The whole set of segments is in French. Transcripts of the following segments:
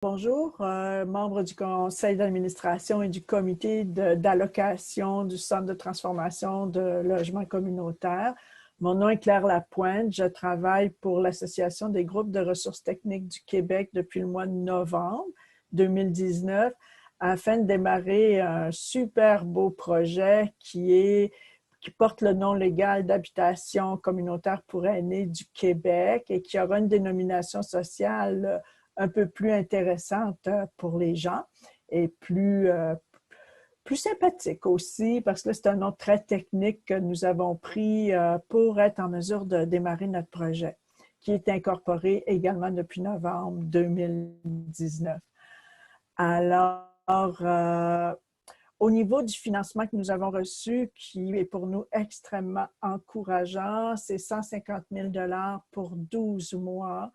Bonjour, membre du conseil d'administration et du comité d'allocation du Centre de transformation de logement communautaire. Mon nom est Claire Lapointe. Je travaille pour l'Association des groupes de ressources techniques du Québec depuis le mois de novembre 2019 afin de démarrer un super beau projet qui porte le nom légal d'habitation communautaire pour aînés du Québec et qui aura une dénomination sociale un peu plus intéressante pour les gens et plus sympathique aussi, parce que c'est un nom très technique que nous avons pris pour être en mesure de démarrer notre projet, qui est incorporé également depuis novembre 2019. Alors, au niveau du financement que nous avons reçu, qui est pour nous extrêmement encourageant, c'est 150 000 $ pour 12 mois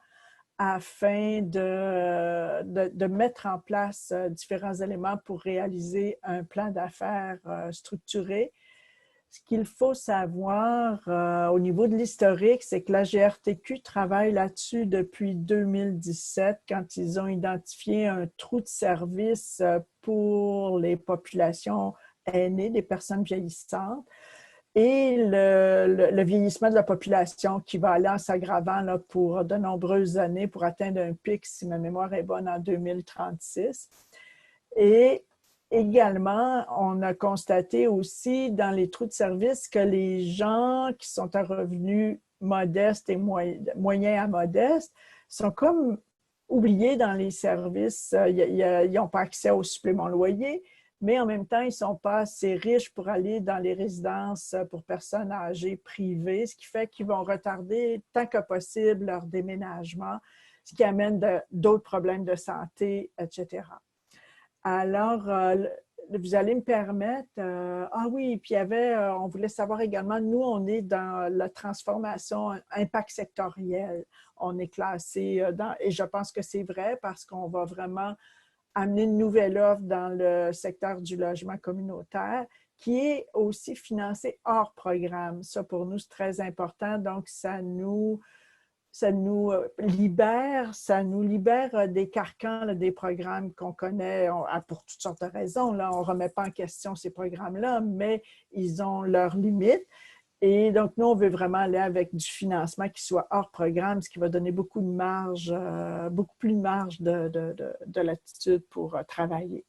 afin de mettre en place différents éléments pour réaliser un plan d'affaires structuré. Ce qu'il faut savoir au niveau de l'historique, c'est que la GRTQ travaille là-dessus depuis 2017 quand ils ont identifié un trou de service pour les populations aînées, des personnes vieillissantes, et le vieillissement de la population qui va aller en s'aggravant pour de nombreuses années pour atteindre un pic, si ma mémoire est bonne, en 2036. Et également, on a constaté aussi dans les trous de service que les gens qui sont à revenus modestes et moyens à modestes sont comme oubliés dans les services. Ils n'ont pas accès au supplément loyer, mais en même temps, ils ne sont pas assez riches pour aller dans les résidences pour personnes âgées privées, ce qui fait qu'ils vont retarder tant que possible leur déménagement, ce qui amène d'autres problèmes de santé, etc. Alors, vous allez me permettre, ah oui, puis il y avait, on voulait savoir également, nous, on est dans la transformation impact sectoriel. On est classé et je pense que c'est vrai parce qu'on va vraiment amener une nouvelle offre dans le secteur du logement communautaire qui est aussi financée hors programme. Ça, pour nous, c'est très important. Donc, ça nous libère des carcans, là, des programmes qu'on connaît pour toutes sortes de raisons. Là, on ne remet pas en question ces programmes-là, mais ils ont leurs limites. Et donc, nous, on veut vraiment aller avec du financement qui soit hors programme, ce qui va donner beaucoup de marge, beaucoup plus de marge de latitude pour travailler.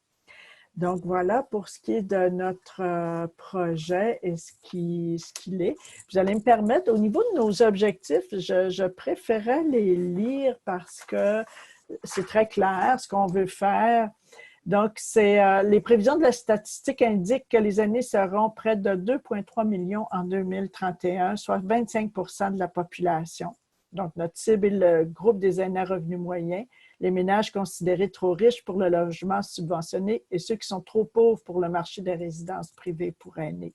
Donc, voilà pour ce qui est de notre projet et ce qu'il est. Vous allez me permettre, au niveau de nos objectifs, je préférais les lire parce que c'est très clair ce qu'on veut faire. Donc, les prévisions de la statistique indiquent que les aînés seront près de 2,3 millions en 2031, soit 25 % de la population. Donc, notre cible est le groupe des aînés à revenus moyens, les ménages considérés trop riches pour le logement subventionné et ceux qui sont trop pauvres pour le marché des résidences privées pour aînés.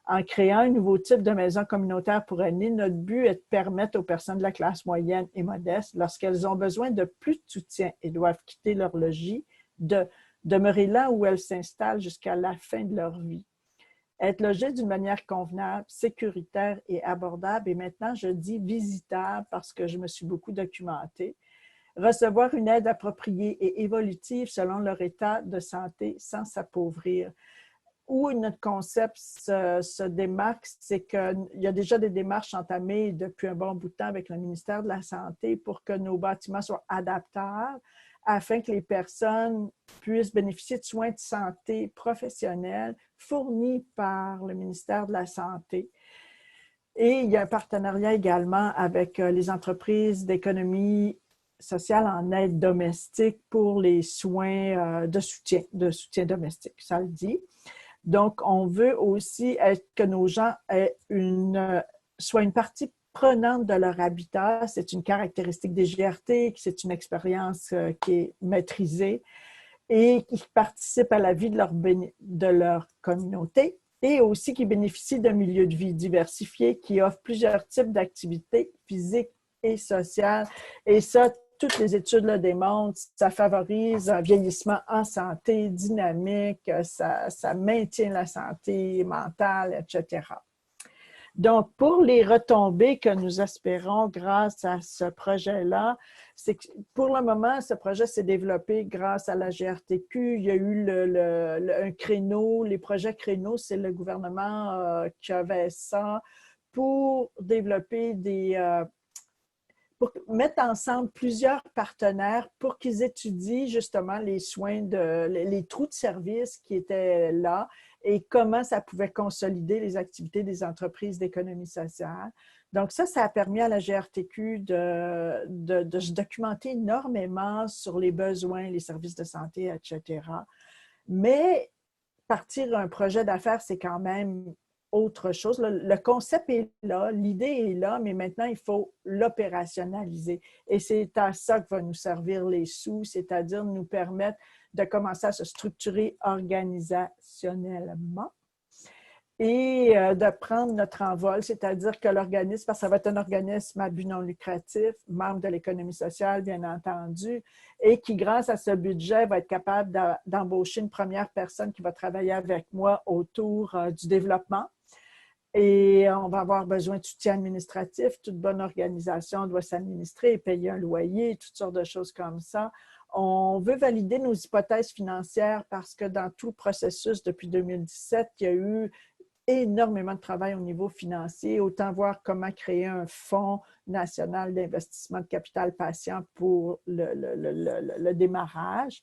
En créant un nouveau type de maison communautaire pour aînés, notre but est de permettre aux personnes de la classe moyenne et modeste, lorsqu'elles ont besoin de plus de soutien et doivent quitter leur logis, de demeurer là où elles s'installent jusqu'à la fin de leur vie. Être logé d'une manière convenable, sécuritaire et abordable, et maintenant je dis visitable parce que je me suis beaucoup documentée. Recevoir une aide appropriée et évolutive selon leur état de santé sans s'appauvrir. Où notre concept se démarque, c'est qu'il y a déjà des démarches entamées depuis un bon bout de temps avec le ministère de la Santé pour que nos bâtiments soient adaptables afin que les personnes puissent bénéficier de soins de santé professionnels fournis par le ministère de la Santé. Et il y a un partenariat également avec les entreprises d'économie sociale en aide domestique pour les soins de soutien domestique, ça le dit. Donc, on veut aussi que nos gens soient une partie prenante de leur habitat. C'est une caractéristique des GRT, c'est une expérience qui est maîtrisée et qui participe à la vie de leur communauté et aussi qui bénéficie d'un milieu de vie diversifié qui offre plusieurs types d'activités physiques et sociales. Et ça, toutes les études le démontrent, ça favorise un vieillissement en santé, dynamique, ça maintient la santé mentale, etc. Donc, pour les retombées que nous espérons grâce à ce projet-là, c'est que pour le moment, ce projet s'est développé grâce à la GRTQ. Il y a eu un créneau, les projets créneaux, c'est le gouvernement qui avait ça pour développer pour mettre ensemble plusieurs partenaires pour qu'ils étudient justement les soins les trous de service qui étaient là et comment ça pouvait consolider les activités des entreprises d'économie sociale. Donc ça a permis à la GRTQ de se documenter énormément sur les besoins, les services de santé, etc. Mais partir un projet d'affaires, c'est quand même autre chose. Le concept est là, l'idée est là, mais maintenant, il faut l'opérationnaliser. Et c'est à ça que va nous servir les sous, c'est-à-dire nous permettre de commencer à se structurer organisationnellement et de prendre notre envol, c'est-à-dire que l'organisme, parce que ça va être un organisme à but non lucratif, membre de l'économie sociale, bien entendu, et qui, grâce à ce budget, va être capable d'embaucher une première personne qui va travailler avec moi autour du développement. Et on va avoir besoin de soutien administratif. Toute bonne organisation doit s'administrer, payer un loyer, toutes sortes de choses comme ça. On veut valider nos hypothèses financières parce que dans tout le processus depuis 2017, il y a eu énormément de travail au niveau financier, autant voir comment créer un fonds national d'investissement de capital patient pour le démarrage.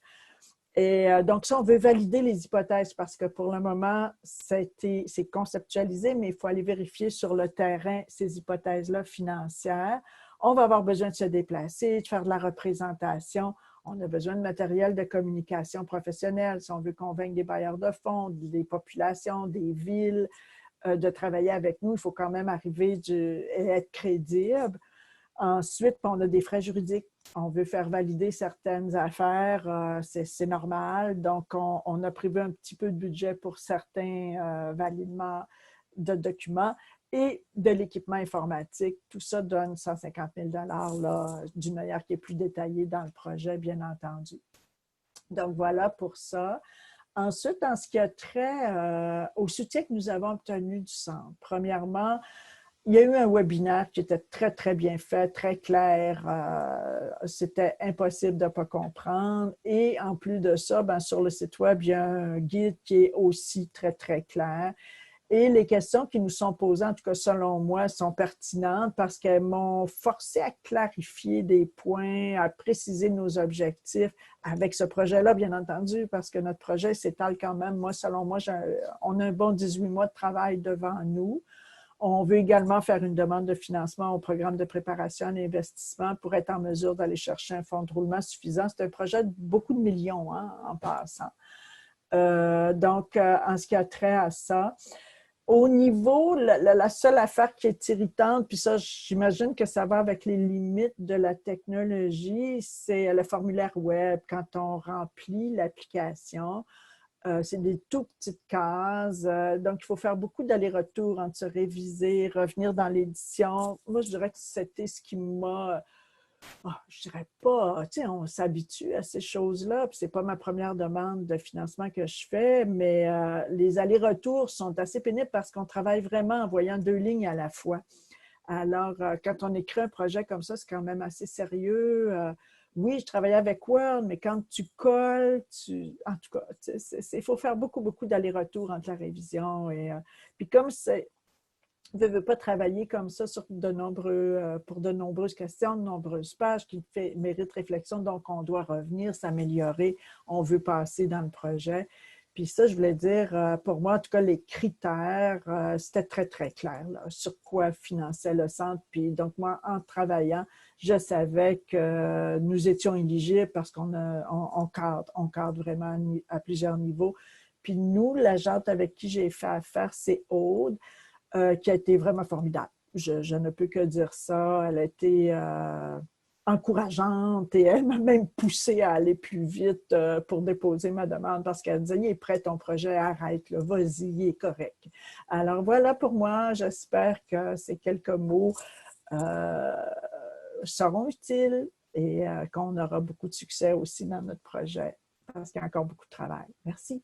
Et donc ça, on veut valider les hypothèses parce que pour le moment, c'est conceptualisé, mais il faut aller vérifier sur le terrain ces hypothèses-là financières. On va avoir besoin de se déplacer, de faire de la représentation. On a besoin de matériel de communication professionnelle si on veut convaincre des bailleurs de fonds, des populations, des villes, de travailler avec nous. Il faut quand même arriver et être crédible. Ensuite, on a des frais juridiques. On veut faire valider certaines affaires, c'est normal. Donc, on a prévu un petit peu de budget pour certains validements de documents et de l'équipement informatique. Tout ça donne 150 000 là, d'une manière qui est plus détaillée dans le projet, bien entendu. Donc, voilà pour ça. Ensuite, en ce qui a trait au soutien que nous avons obtenu du centre, premièrement, il y a eu un webinaire qui était très, très bien fait, très clair. C'était impossible de ne pas comprendre. Et en plus de ça, bien, sur le site web, il y a un guide qui est aussi très, très clair. Et les questions qui nous sont posées, en tout cas selon moi, sont pertinentes parce qu'elles m'ont forcé à clarifier des points, à préciser nos objectifs avec ce projet-là, bien entendu, parce que notre projet s'étale quand même. Moi, selon moi, on a un bon 18 mois de travail devant nous. On veut également faire une demande de financement au programme de préparation et investissement pour être en mesure d'aller chercher un fonds de roulement suffisant. C'est un projet de beaucoup de millions en passant. Donc, en ce qui a trait à ça, au niveau, la seule affaire qui est irritante, puis ça, j'imagine que ça va avec les limites de la technologie, c'est le formulaire web. Quand on remplit l'application, c'est des tout petites cases. Donc, il faut faire beaucoup d'allers-retours entre se réviser, revenir dans l'édition. Moi, je dirais que c'était ce qui m'a... je dirais pas, tu sais, on s'habitue à ces choses-là, puis c'est pas ma première demande de financement que je fais, mais les allers-retours sont assez pénibles parce qu'on travaille vraiment en voyant deux lignes à la fois. Alors, quand on écrit un projet comme ça, c'est quand même assez sérieux. Oui, je travaillais avec Word, mais quand tu colles, en tout cas, il faut faire beaucoup, beaucoup d'allers-retours entre la révision et... puis comme c'est... Je ne veux pas travailler comme ça sur pour de nombreuses questions, de nombreuses pages qui méritent réflexion. Donc, on doit revenir, s'améliorer. On veut passer dans le projet. Puis ça, je voulais dire, pour moi, en tout cas, les critères, c'était très, très clair là, sur quoi finançait le centre. Puis donc, moi, en travaillant, je savais que nous étions éligibles parce on cadre vraiment à plusieurs niveaux. Puis nous, l'agente avec qui j'ai fait affaire, c'est Aude. Qui a été vraiment formidable. Je ne peux que dire ça. Elle a été encourageante et elle m'a même poussée à aller plus vite pour déposer ma demande parce qu'elle disait, il est prêt ton projet, arrête, vas-y, il est correct. Alors voilà pour moi, j'espère que ces quelques mots seront utiles et qu'on aura beaucoup de succès aussi dans notre projet parce qu'il y a encore beaucoup de travail. Merci.